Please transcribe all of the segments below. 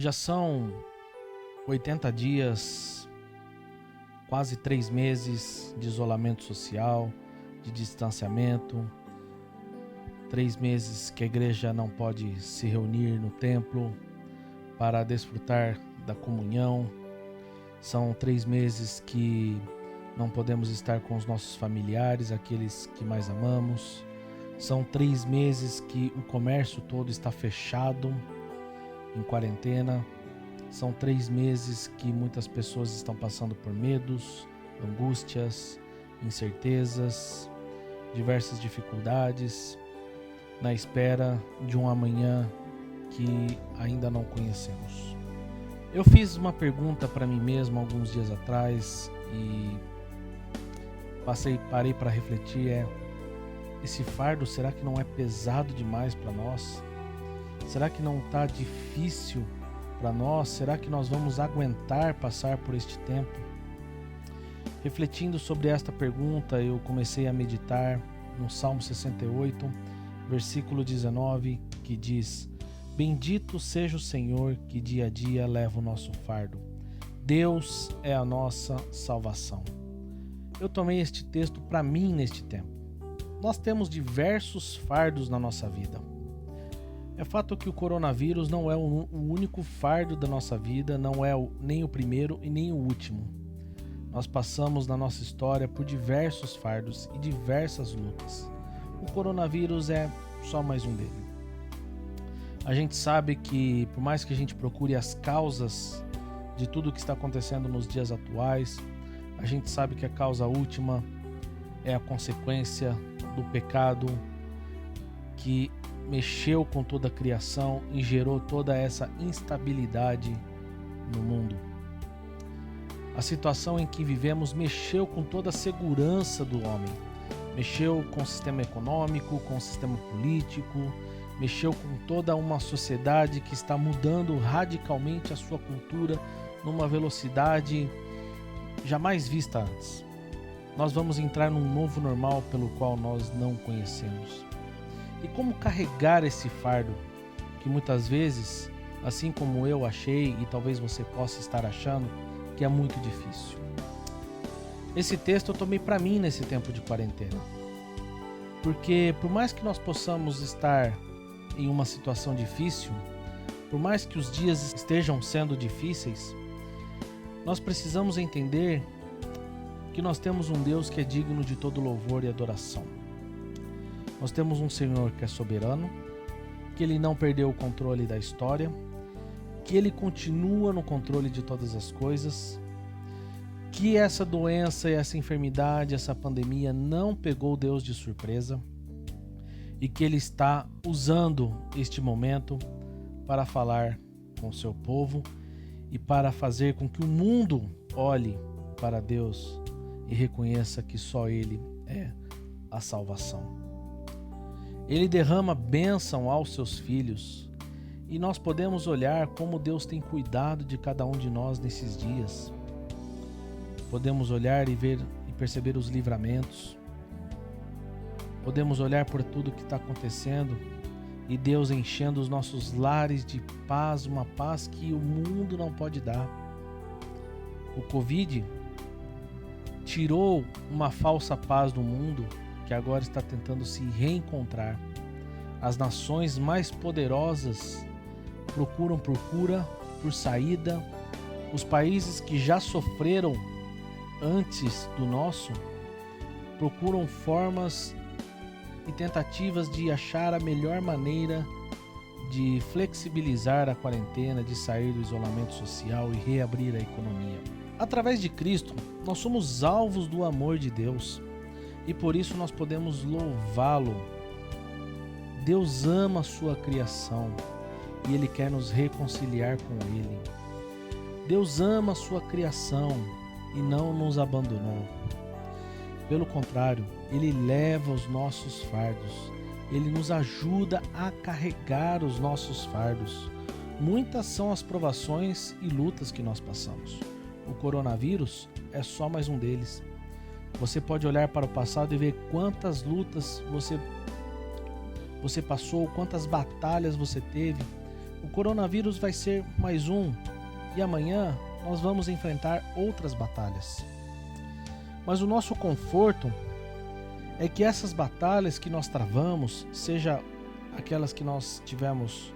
Já são 80 dias, quase 3 meses de isolamento social, de distanciamento, 3 meses que a igreja não pode se reunir no templo para desfrutar da comunhão. São 3 meses que não podemos estar com os nossos familiares, aqueles que mais amamos. São 3 meses que o comércio todo está fechado, em quarentena. São 3 meses que muitas pessoas estão passando por medos, angústias, incertezas, diversas dificuldades, na espera de um amanhã que ainda não conhecemos. Eu fiz uma pergunta para mim mesmo alguns dias atrás e parei para refletir, esse fardo, será que não é pesado demais para nós? Será que não está difícil para nós? Será que nós vamos aguentar passar por este tempo? Refletindo sobre esta pergunta, eu comecei a meditar no Salmo 68, versículo 19, que diz: Bendito seja o Senhor que dia a dia leva o nosso fardo. Deus é a nossa salvação. Eu tomei este texto para mim neste tempo. Nós temos diversos fardos na nossa vida. É fato que o coronavírus não é o único fardo da nossa vida, não é nem o primeiro e nem o último. Nós passamos na nossa história por diversos fardos e diversas lutas. O coronavírus é só mais um dele. A gente sabe que, por mais que a gente procure as causas de tudo o que está acontecendo nos dias atuais, a gente sabe que a causa última é a consequência do pecado que mexeu com toda a criação e gerou toda essa instabilidade no mundo. A situação em que vivemos mexeu com toda a segurança do homem, mexeu com o sistema econômico, com o sistema político, mexeu com toda uma sociedade que está mudando radicalmente a sua cultura numa velocidade jamais vista antes. Nós vamos entrar num novo normal pelo qual nós não conhecemos. E como carregar esse fardo que muitas vezes, assim como eu achei e talvez você possa estar achando, que é muito difícil. Esse texto eu tomei para mim nesse tempo de quarentena. Porque por mais que nós possamos estar em uma situação difícil, por mais que os dias estejam sendo difíceis, nós precisamos entender que nós temos um Deus que é digno de todo louvor e adoração. Nós temos um Senhor que é soberano, que Ele não perdeu o controle da história, que Ele continua no controle de todas as coisas, que essa doença e essa enfermidade, essa pandemia não pegou Deus de surpresa e que Ele está usando este momento para falar com o seu povo e para fazer com que o mundo olhe para Deus e reconheça que só Ele é a salvação. Ele derrama bênção aos seus filhos e nós podemos olhar como Deus tem cuidado de cada um de nós nesses dias. Podemos olhar e ver e perceber os livramentos. Podemos olhar por tudo que está acontecendo e Deus enchendo os nossos lares de paz, uma paz que o mundo não pode dar. O Covid tirou uma falsa paz do mundo que agora está tentando se reencontrar. As nações mais poderosas procuram por cura, por saída. Os países que já sofreram antes do nosso procuram formas e tentativas de achar a melhor maneira de flexibilizar a quarentena, de sair do isolamento social e reabrir a economia. Através de Cristo, nós somos alvos do amor de Deus e por isso nós podemos louvá-lo. Deus ama a sua criação e Ele quer nos reconciliar com Ele. Deus ama a sua criação e não nos abandonou. Pelo contrário, Ele leva os nossos fardos. Ele nos ajuda a carregar os nossos fardos. Muitas são as provações e lutas que nós passamos. O coronavírus é só mais um deles. Você pode olhar para o passado e ver quantas lutas você passou, quantas batalhas você teve, O coronavírus vai ser mais um, e amanhã nós vamos enfrentar outras batalhas. Mas o nosso conforto é que essas batalhas que nós travamos, seja aquelas que nós tivemos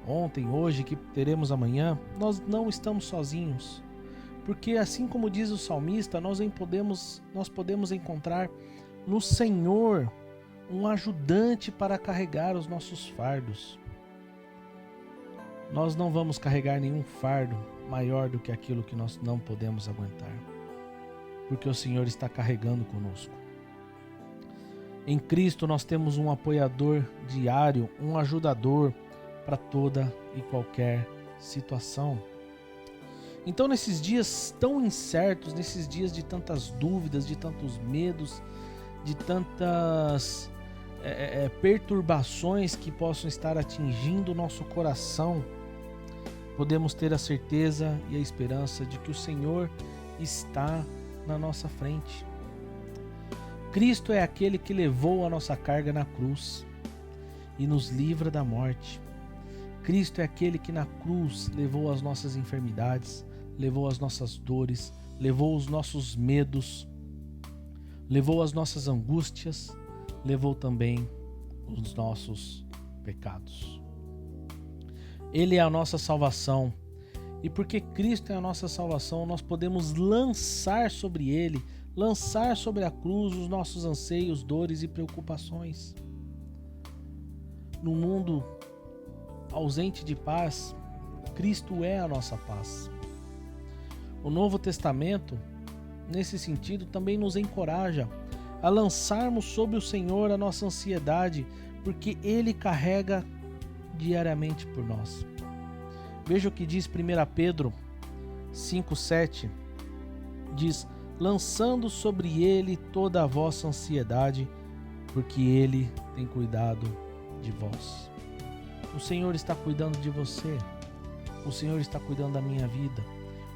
ontem, hoje, que teremos amanhã, nós não estamos sozinhos. Porque assim como diz o salmista, nós podemos encontrar no Senhor um ajudante para carregar os nossos fardos. Nós não vamos carregar nenhum fardo maior do que aquilo que nós não podemos aguentar, porque o Senhor está carregando conosco. Em Cristo nós temos um apoiador diário, um ajudador para toda e qualquer situação. Então, nesses dias tão incertos, nesses dias de tantas dúvidas, de tantos medos, de tantas perturbações que possam estar atingindo o nosso coração, podemos ter a certeza e a esperança de que o Senhor está na nossa frente. Cristo é aquele que levou a nossa carga na cruz e nos livra da morte. Cristo é aquele que na cruz levou as nossas enfermidades, levou as nossas dores, levou os nossos medos, levou as nossas angústias, levou também os nossos pecados. Ele é a nossa salvação, e porque Cristo é a nossa salvação, nós podemos lançar sobre Ele, lançar sobre a cruz os nossos anseios, dores e preocupações. No mundo ausente de paz, Cristo é a nossa paz. O Novo Testamento, nesse sentido, também nos encoraja a lançarmos sobre o Senhor a nossa ansiedade, porque Ele carrega diariamente por nós. Veja o que diz 1 Pedro 5,7, diz: lançando sobre Ele toda a vossa ansiedade, porque Ele tem cuidado de vós. O Senhor está cuidando de você, o Senhor está cuidando da minha vida,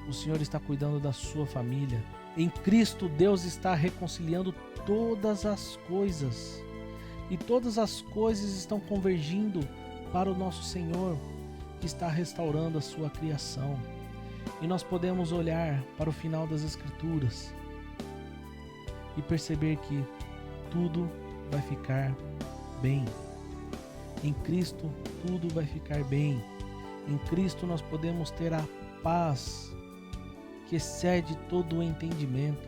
o Senhor está cuidando da sua família. Em Cristo, Deus está reconciliando todas as coisas, e todas as coisas estão convergindo para o nosso Senhor, que está restaurando a sua criação. E nós podemos olhar para o final das Escrituras e perceber que tudo vai ficar bem. Em Cristo tudo vai ficar bem. Em Cristo nós podemos ter a paz que excede todo o entendimento,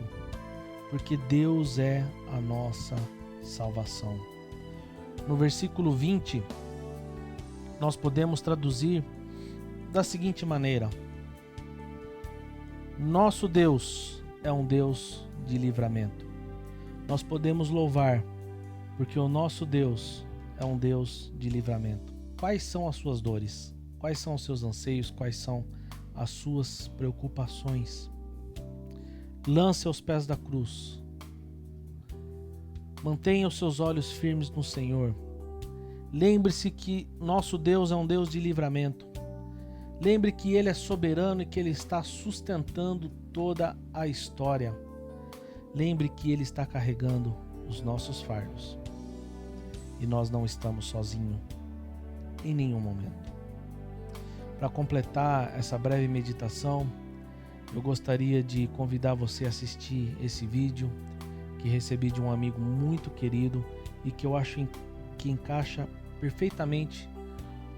porque Deus é a nossa salvação. No versículo 20, nós podemos traduzir da seguinte maneira: nosso Deus é um Deus de livramento. Nós podemos louvar, porque o nosso Deus é um Deus de livramento. Quais são as suas dores? Quais são os seus anseios? Quais são as suas preocupações? Lance aos pés da cruz. Mantenha os seus olhos firmes no Senhor. Lembre-se que nosso Deus é um Deus de livramento. Lembre que Ele é soberano e que Ele está sustentando toda a história. Lembre que Ele está carregando os nossos fardos. E nós não estamos sozinhos em nenhum momento. Para completar essa breve meditação, eu gostaria de convidar você a assistir esse vídeo que recebi de um amigo muito querido e que eu acho que encaixa perfeitamente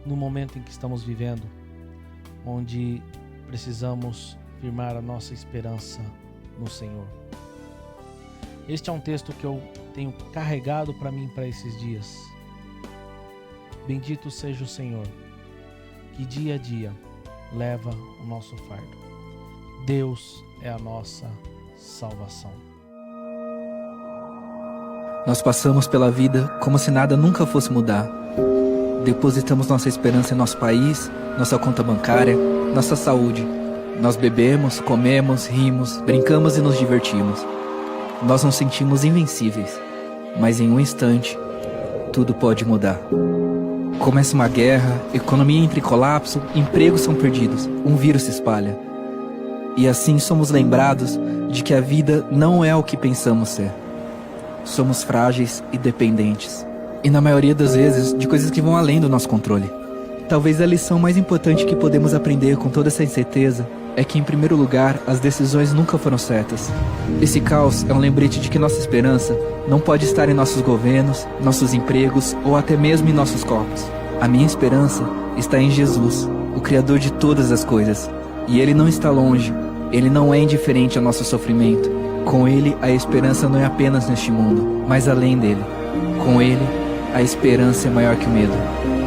no momento em que estamos vivendo, onde precisamos firmar a nossa esperança no Senhor. Este é um texto que eu tenho carregado para mim para esses dias. Bendito seja o Senhor, que dia a dia leva o nosso fardo. Deus é a nossa salvação. Nós passamos pela vida como se nada nunca fosse mudar. Depositamos nossa esperança em nosso país, nossa conta bancária, nossa saúde. Nós bebemos, comemos, rimos, brincamos e nos divertimos. Nós nos sentimos invencíveis, mas em um instante, tudo pode mudar. Começa uma guerra, economia entra em colapso, empregos são perdidos, um vírus se espalha. E assim somos lembrados de que a vida não é o que pensamos ser. Somos frágeis e dependentes. E na maioria das vezes, de coisas que vão além do nosso controle. Talvez a lição mais importante que podemos aprender com toda essa incerteza é que, em primeiro lugar, as decisões nunca foram certas. Esse caos é um lembrete de que nossa esperança não pode estar em nossos governos, nossos empregos ou até mesmo em nossos corpos. A minha esperança está em Jesus, o Criador de todas as coisas. E Ele não está longe, Ele não é indiferente ao nosso sofrimento. Com Ele, a esperança não é apenas neste mundo, mas além dele. Com Ele, a esperança é maior que o medo.